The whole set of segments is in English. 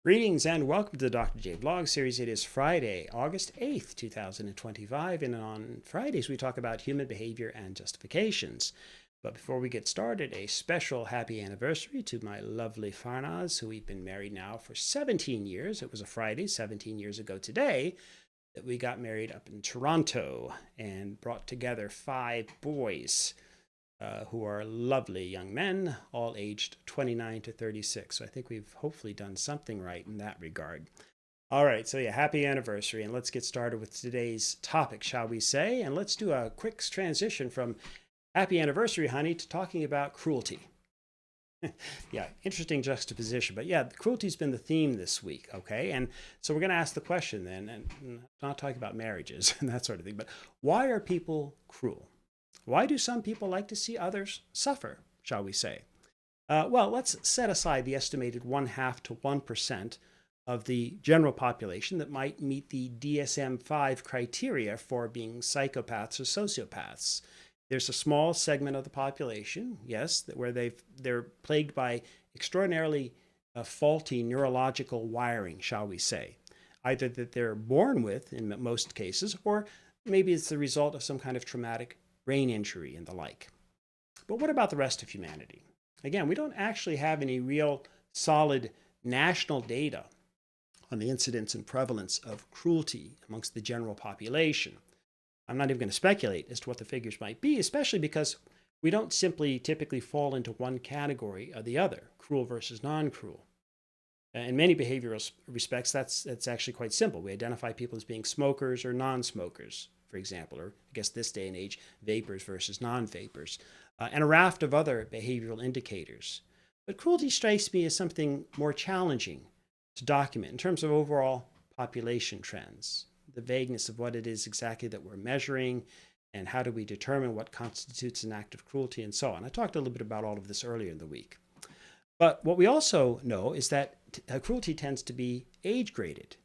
Greetings and welcome to the Dr. J Vlog series. It is Friday, August 8th, 2025, and on Fridays we talk about human behavior and justifications. But before we get started, a special happy anniversary to my lovely Farnaz, who we've been married now for 17 years. It was a Friday, 17 years ago today, that we got married up in Toronto and brought together 5 boys. Who are lovely young men, all aged 29 to 36. So I think we've hopefully done something right in that regard. All right, so yeah, happy anniversary, and let's get started with today's topic, shall we say? And let's do a quick transition from happy anniversary, honey, to talking about cruelty. Yeah, interesting juxtaposition, but yeah, cruelty's been the theme this week, okay? And so we're going to ask the question then, and not talking about marriages and that sort of thing, but why are people cruel? Why do some people like to see others suffer, shall we say? Well, let's set aside the estimated 0.5 to 1% of the general population that might meet the DSM-5 criteria for being psychopaths or sociopaths. There's a small segment of the population, yes, where they're plagued by extraordinarily faulty neurological wiring, shall we say. Either that they're born with, in most cases, or maybe it's the result of some kind of traumatic brain injury and the like. But what about the rest of humanity? Again, we don't actually have any real solid national data on the incidence and prevalence of cruelty amongst the general population. I'm not even going to speculate as to what the figures might be, especially because we don't simply typically fall into one category or the other, cruel versus non-cruel. In many behavioral respects, that's actually quite simple. We identify people as being smokers or non-smokers, for example, or I guess this day and age, vapors versus non-vapors, and a raft of other behavioral indicators. But cruelty strikes me as something more challenging to document in terms of overall population trends, the vagueness of what it is exactly that we're measuring, and how do we determine what constitutes an act of cruelty, and so on. I talked a little bit about all of this earlier in the week. But what we also know is that cruelty tends to be age-graded,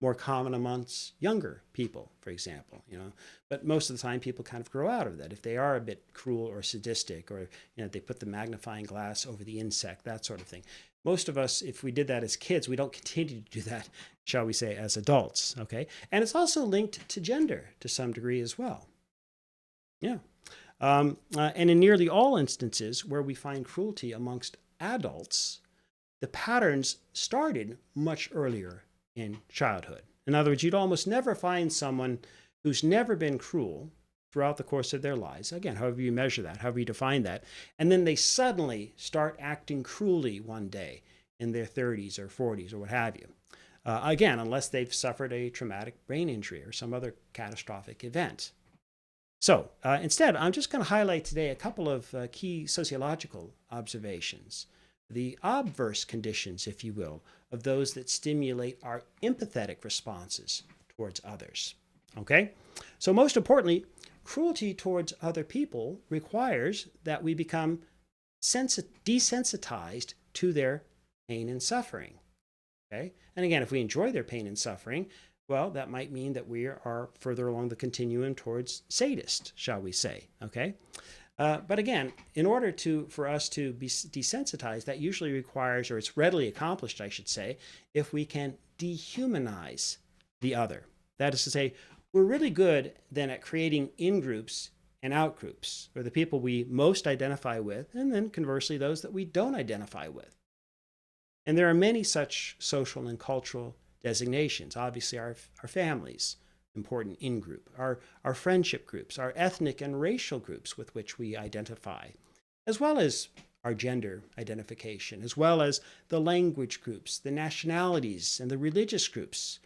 more common amongst younger people, for example, but most of the time people kind of grow out of that. If they are a bit cruel or sadistic, or they put the magnifying glass over the insect, that sort of thing. Most of us, if we did that as kids, we don't continue to do that, shall we say, as adults, okay? And it's also linked to gender to some degree as well. Yeah. And in nearly all instances where we find cruelty amongst adults, the patterns started much earlier in childhood. In other words, you'd almost never find someone who's never been cruel throughout the course of their lives, again, however you measure that, however you define that, and then they suddenly start acting cruelly one day in their 30s or 40s or what have you. Again, unless they've suffered a traumatic brain injury or some other catastrophic event. So instead, I'm just going to highlight today a couple of key sociological observations, the obverse conditions, if you will, of those that stimulate our empathetic responses towards others. Okay? So most importantly, cruelty towards other people requires that we become desensitized to their pain and suffering. Okay? And again, if we enjoy their pain and suffering, well, that might mean that we are further along the continuum towards sadist, shall we say, okay? But again, in order for us to be desensitized, that usually requires, or it's readily accomplished, I should say, if we can dehumanize the other. That is to say, we're really good then at creating in-groups and out-groups, or the people we most identify with, and then conversely, those that we don't identify with. And there are many such social and cultural designations. Obviously, our families, important in-group, our friendship groups, our ethnic and racial groups with which we identify, as well as our gender identification, as well as the language groups, the nationalities, and the religious groups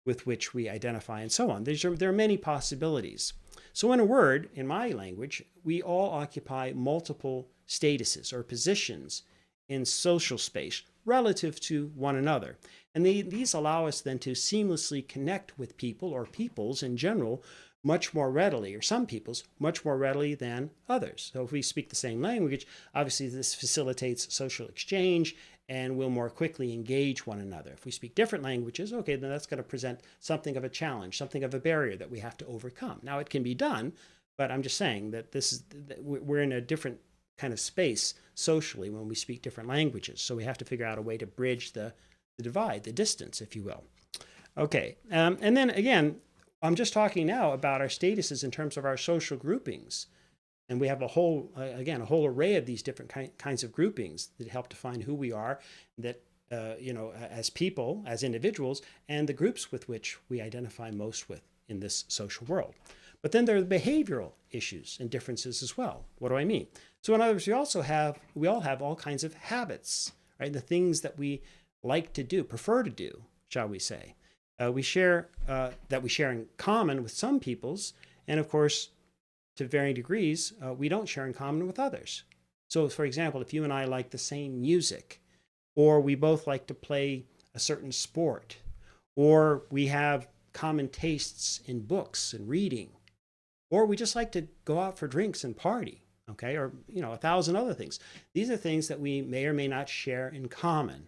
with which we identify, and so on. There are many possibilities. So in a word, in my language, we all occupy multiple statuses or positions in social space relative to one another. And these allow us then to seamlessly connect with people or peoples in general much more readily, or some peoples much more readily than others. So if we speak the same language, obviously this facilitates social exchange and we'll more quickly engage one another. If we speak different languages, okay, then that's going to present something of a challenge, something of a barrier that we have to overcome. Now it can be done, but I'm just saying that we're in a different kind of space socially when we speak different languages. So we have to figure out a way to bridge the the divide, the distance, if you will. Okay, and then again, I'm just talking now about our statuses in terms of our social groupings. And we have a whole, again, a whole array of these different kinds of groupings that help define who we are, that, as people, as individuals, and the groups with which we identify most with in this social world. But then there are the behavioral issues and differences as well. What do I mean? So in other words, we all have all kinds of habits, right? The things that we like to do, prefer to do, shall we say. We share in common with some peoples, and of course, to varying degrees, we don't share in common with others. So, for example, if you and I like the same music, or we both like to play a certain sport, or we have common tastes in books and reading, or we just like to go out for drinks and party, okay, or 1,000 other things. These are things that we may or may not share in common.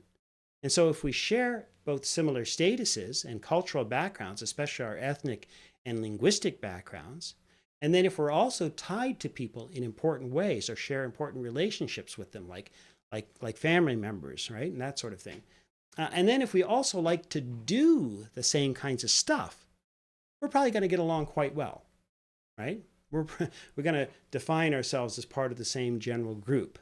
And so if we share both similar statuses and cultural backgrounds, especially our ethnic and linguistic backgrounds, and then if we're also tied to people in important ways or share important relationships with them, like family members, right, and that sort of thing. And then if we also like to do the same kinds of stuff, we're probably going to get along quite well, right? We're going to define ourselves as part of the same general group.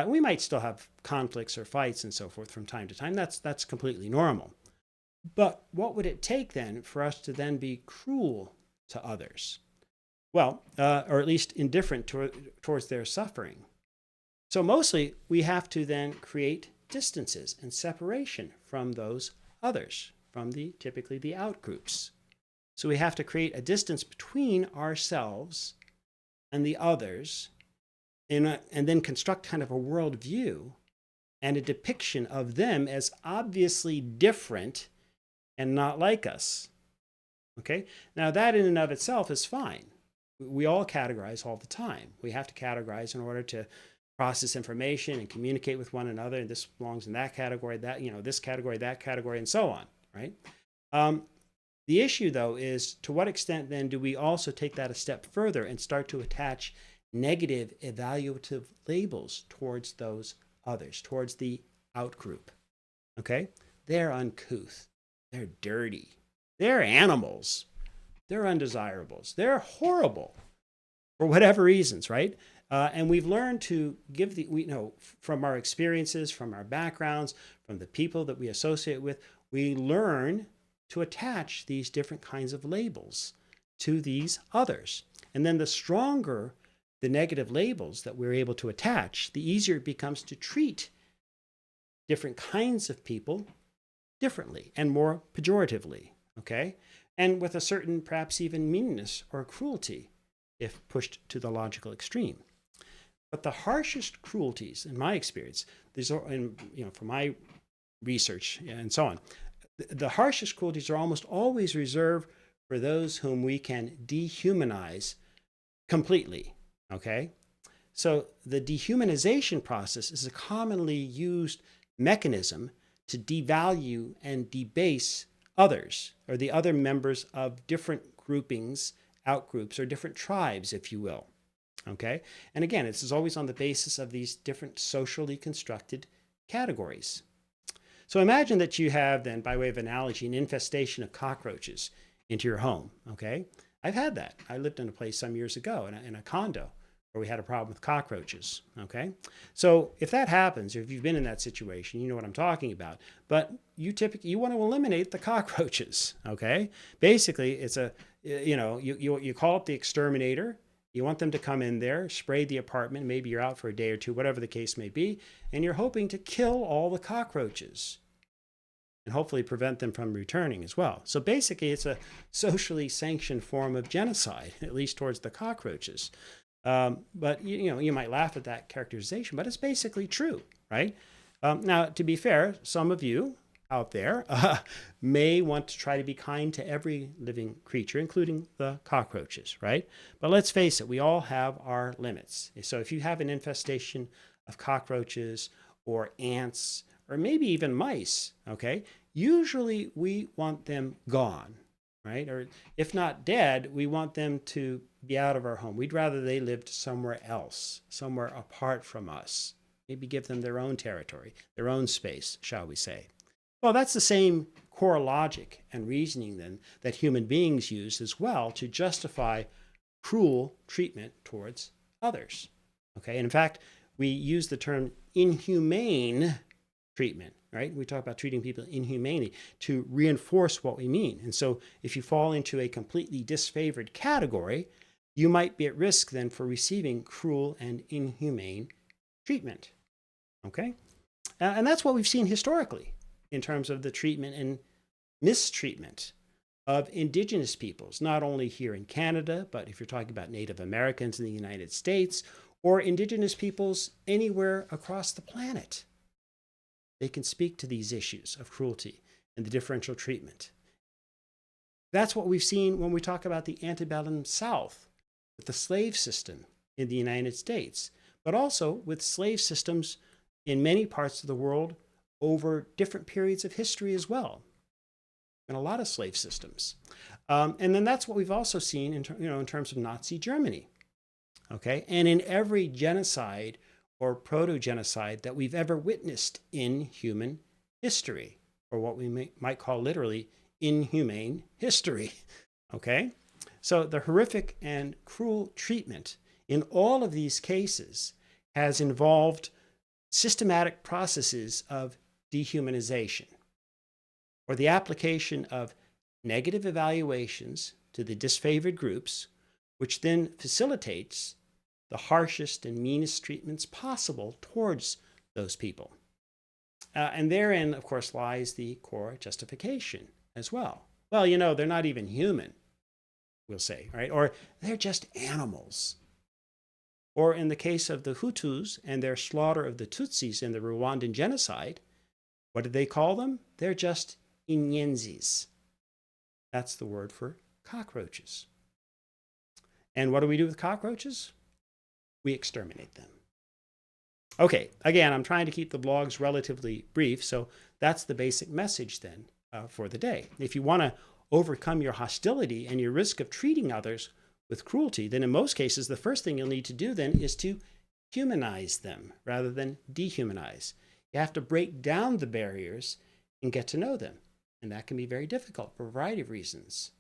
We might still have conflicts or fights and so forth from time to time. That's completely normal. But what would it take then for us to then be cruel to others? Well, or at least indifferent towards their suffering. So mostly we have to then create distances and separation from those others, from typically the outgroups. So we have to create a distance between ourselves and the others, and then construct kind of a worldview and a depiction of them as obviously different and not like us. Okay? Now that in and of itself is fine. We all categorize all the time. We have to categorize in order to process information and communicate with one another. And this belongs in that category, this category, that category, and so on, right? The issue, though, is to what extent then do we also take that a step further and start to attach negative evaluative labels towards those others, towards the outgroup, okay? They're uncouth. They're dirty. They're animals. They're undesirables. They're horrible for whatever reasons, right? And we've learned to give from our experiences, from our backgrounds, from the people that we associate with, we learn to attach these different kinds of labels to these others. And then the stronger the negative labels that we're able to attach, the easier it becomes to treat different kinds of people differently and more pejoratively, okay? And with a certain, perhaps even meanness or cruelty, if pushed to the logical extreme. But the harshest cruelties, in my experience, these are, from my research and so on, the harshest cruelties are almost always reserved for those whom we can dehumanize completely, okay? So the dehumanization process is a commonly used mechanism to devalue and debase others, or the other members of different groupings, outgroups, or different tribes, if you will. Okay? And again, this is always on the basis of these different socially constructed categories. So imagine that you have then, by way of analogy, an infestation of cockroaches into your home. Okay? I've had that. I lived in a place some years ago in a condo where we had a problem with cockroaches. Okay? So if that happens, or if you've been in that situation, you know what I'm talking about. But you want to eliminate the cockroaches. Okay? Basically, it's you call up the exterminator. You want them to come in there, spray the apartment. Maybe you're out for a day or two, whatever the case may be, and you're hoping to kill all the cockroaches and hopefully prevent them from returning as well. So basically, it's a socially sanctioned form of genocide, at least towards the cockroaches. But you might laugh at that characterization, but it's basically true, right? Now, to be fair, some of you out there may want to try to be kind to every living creature, including the cockroaches, right? But let's face it, we all have our limits. So if you have an infestation of cockroaches or ants, or maybe even mice, okay, usually we want them gone, right? Or if not dead, we want them to be out of our home. We'd rather they lived somewhere else, somewhere apart from us. Maybe give them their own territory, their own space, shall we say. Well, that's the same core logic and reasoning then that human beings use as well to justify cruel treatment towards others. Okay, and in fact, we use the term inhumane treatment, right? We talk about treating people inhumanely to reinforce what we mean. And so if you fall into a completely disfavored category, you might be at risk then for receiving cruel and inhumane treatment. Okay? And that's what we've seen historically in terms of the treatment and mistreatment of indigenous peoples, not only here in Canada, but if you're talking about Native Americans in the United States or indigenous peoples anywhere across the planet. They can speak to these issues of cruelty and the differential treatment. That's what we've seen when we talk about the antebellum South, with the slave system in the United States, but also with slave systems in many parts of the world over different periods of history as well, and a lot of slave systems. And then that's what we've also seen in terms of Nazi Germany. Okay, and in every genocide or proto-genocide that we've ever witnessed in human history, or what we might call literally inhumane history. Okay, so the horrific and cruel treatment in all of these cases has involved systematic processes of dehumanization, or the application of negative evaluations to the disfavored groups, which then facilitates the harshest and meanest treatments possible towards those people. And therein, of course, lies the core justification as well. Well, they're not even human, we'll say, right? Or they're just animals. Or in the case of the Hutus and their slaughter of the Tutsis in the Rwandan genocide, what did they call them? They're just Inyenzis. That's the word for cockroaches. And what do we do with cockroaches? We exterminate them. Okay, again, I'm trying to keep the blogs relatively brief, so that's the basic message then for the day. If you want to overcome your hostility and your risk of treating others with cruelty, then in most cases, the first thing you'll need to do then is to humanize them rather than dehumanize. You have to break down the barriers and get to know them, and that can be very difficult for a variety of reasons.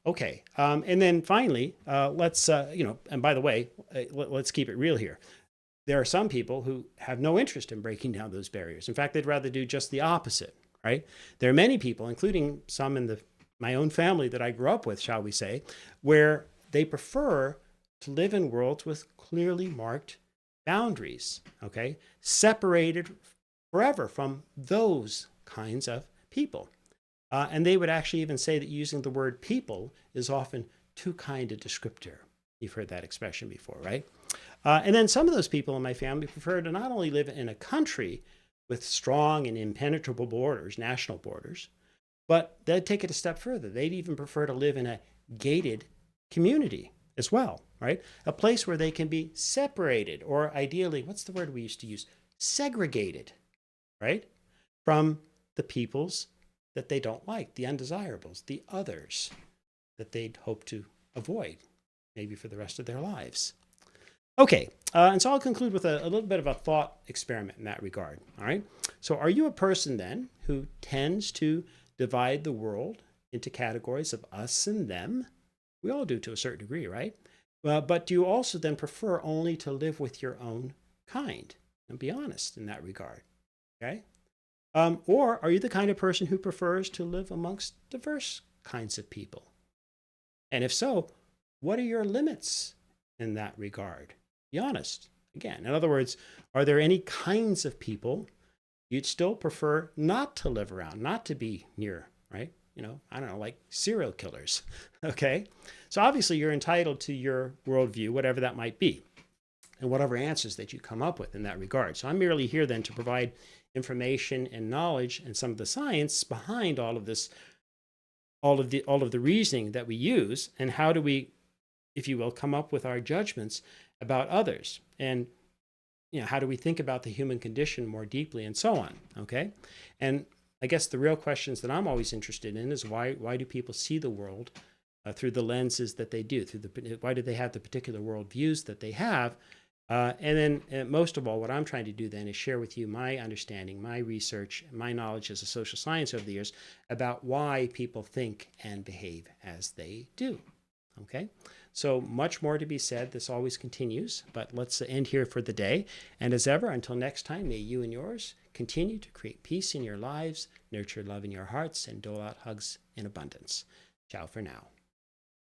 Okay, and then finally, let's, and by the way, let's keep it real here. There are some people who have no interest in breaking down those barriers. In fact, they'd rather do just the opposite, right? There are many people, including some in my own family that I grew up with, shall we say, where they prefer to live in worlds with clearly marked boundaries, okay? Separated forever from those kinds of people. And they would actually even say that using the word people is often too kind a descriptor. You've heard that expression before, right? And then some of those people in my family prefer to not only live in a country with strong and impenetrable borders, national borders, but they'd take it a step further. They'd even prefer to live in a gated community as well, right? A place where they can be separated, or ideally, what's the word we used to use? Segregated, right? From the peoples that they don't like, the undesirables, the others that they'd hope to avoid, maybe for the rest of their lives. Okay, and so I'll conclude with a little bit of a thought experiment in that regard, all right? So are you a person then who tends to divide the world into categories of us and them? We all do to a certain degree, right? But do you also then prefer only to live with your own kind? And be honest in that regard, okay? Or are you the kind of person who prefers to live amongst diverse kinds of people? And if so, what are your limits in that regard? Be honest. Again, in other words, are there any kinds of people you'd still prefer not to live around, not to be near, right? I don't know, like serial killers, okay? So obviously you're entitled to your worldview, whatever that might be, and whatever answers that you come up with in that regard. So I'm merely here then to provide information and knowledge and some of the science behind all of this, all of the reasoning that we use, and how do we, if you will, come up with our judgments about others, and how do we think about the human condition more deeply, and so on. Okay, and I guess the real questions that I'm always interested in is why do people see the world through the lenses that they do? Why do they have the particular worldviews that they have? And then most of all, what I'm trying to do then is share with you my understanding, my research, my knowledge as a social science over the years about why people think and behave as they do. Okay, so much more to be said. This always continues, but let's end here for the day. And as ever, until next time, may you and yours continue to create peace in your lives, nurture love in your hearts, and dole out hugs in abundance. Ciao for now.